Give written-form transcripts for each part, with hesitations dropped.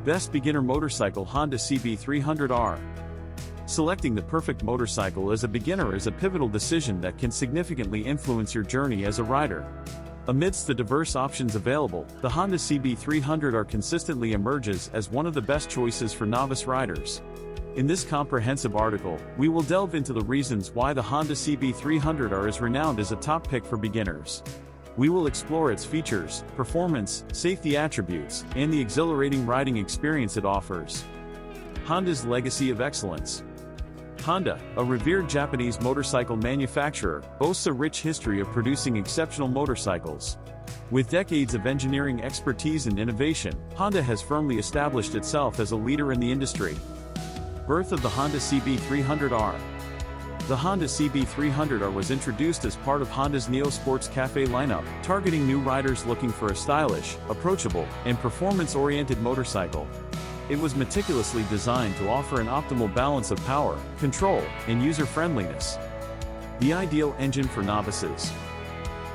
Best beginner motorcycle Honda CB300R. Selecting the perfect motorcycle as a beginner is a pivotal decision that can significantly influence your journey as a rider. Amidst the diverse options available, the Honda CB300R consistently emerges as one of the best choices for novice riders. In this comprehensive article, we will delve into the reasons why the Honda CB300R is renowned as a top pick for beginners. We will explore its features, performance, safety attributes, and the exhilarating riding experience it offers. Honda's legacy of excellence. Honda, a revered Japanese motorcycle manufacturer, boasts a rich history of producing exceptional motorcycles. With decades of engineering expertise and innovation, Honda has firmly established itself as a leader in the industry. Birth of the Honda CB300R. The Honda CB300R was introduced as part of Honda's Neo Sports Cafe lineup, targeting new riders looking for a stylish, approachable, and performance-oriented motorcycle. It was meticulously designed to offer an optimal balance of power, control, and user-friendliness. The ideal engine for novices.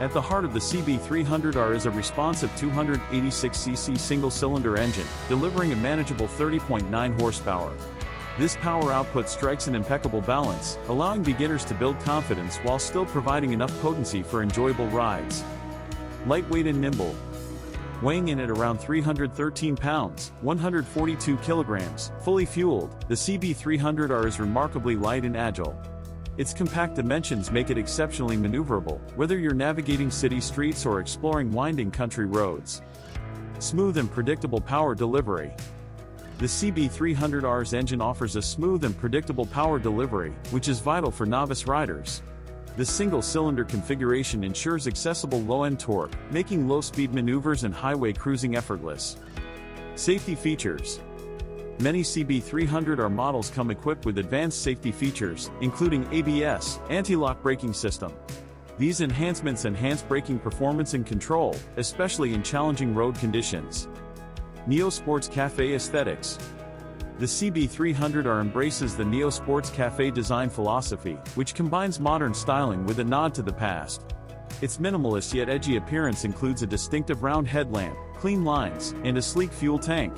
At the heart of the CB300R is a responsive 286cc single-cylinder engine, delivering a manageable 30.9 horsepower. This power output strikes an impeccable balance, allowing beginners to build confidence while still providing enough potency for enjoyable rides. Lightweight and nimble. Weighing in at around 313 pounds, 142 kilograms, fully fueled, the CB300R is remarkably light and agile. Its compact dimensions make it exceptionally maneuverable, whether you're navigating city streets or exploring winding country roads. Smooth and predictable power delivery. The CB300R's engine offers a smooth and predictable power delivery, which is vital for novice riders. The single-cylinder configuration ensures accessible low-end torque, making low-speed maneuvers and highway cruising effortless. Safety features. Many CB300R models come equipped with advanced safety features, including ABS, anti-lock braking system. These enhancements enhance braking performance and control, especially in challenging road conditions. Neo Sports Cafe aesthetics. The CB300R embraces the Neo Sports Cafe design philosophy, which combines modern styling with a nod to the past. Its minimalist yet edgy appearance includes a distinctive round headlamp, clean lines, and a sleek fuel tank.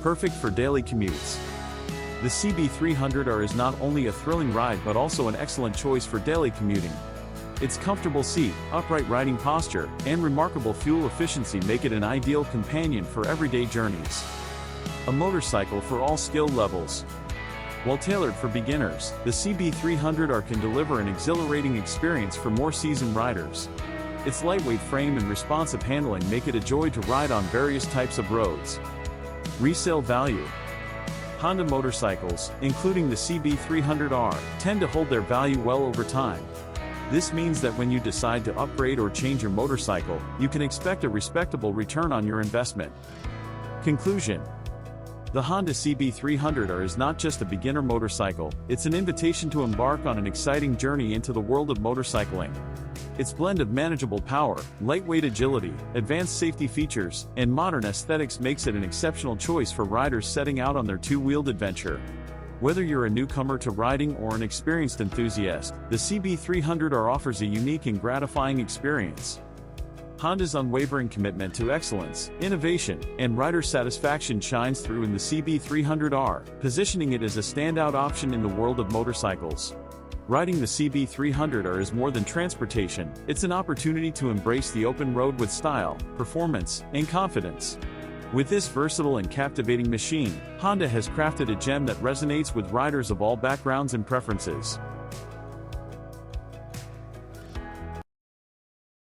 Perfect for daily commutes. The CB300R is not only a thrilling ride but also an excellent choice for daily commuting. Its comfortable seat, upright riding posture, and remarkable fuel efficiency make it an ideal companion for everyday journeys. A motorcycle for all skill levels. While tailored for beginners, the CB300R can deliver an exhilarating experience for more seasoned riders. Its lightweight frame and responsive handling make it a joy to ride on various types of roads. Resale value. Honda motorcycles, including the CB300R, tend to hold their value well over time. This means that when you decide to upgrade or change your motorcycle, you can expect a respectable return on your investment. Conclusion. The Honda CB300R is not just a beginner motorcycle, it's an invitation to embark on an exciting journey into the world of motorcycling. Its blend of manageable power, lightweight agility, advanced safety features, and modern aesthetics makes it an exceptional choice for riders setting out on their two-wheeled adventure. Whether you're a newcomer to riding or an experienced enthusiast, the CB300R offers a unique and gratifying experience. Honda's unwavering commitment to excellence, innovation, and rider satisfaction shines through in the CB300R, positioning it as a standout option in the world of motorcycles. Riding the CB300R is more than transportation, it's an opportunity to embrace the open road with style, performance, and confidence. With this versatile and captivating machine, Honda has crafted a gem that resonates with riders of all backgrounds and preferences.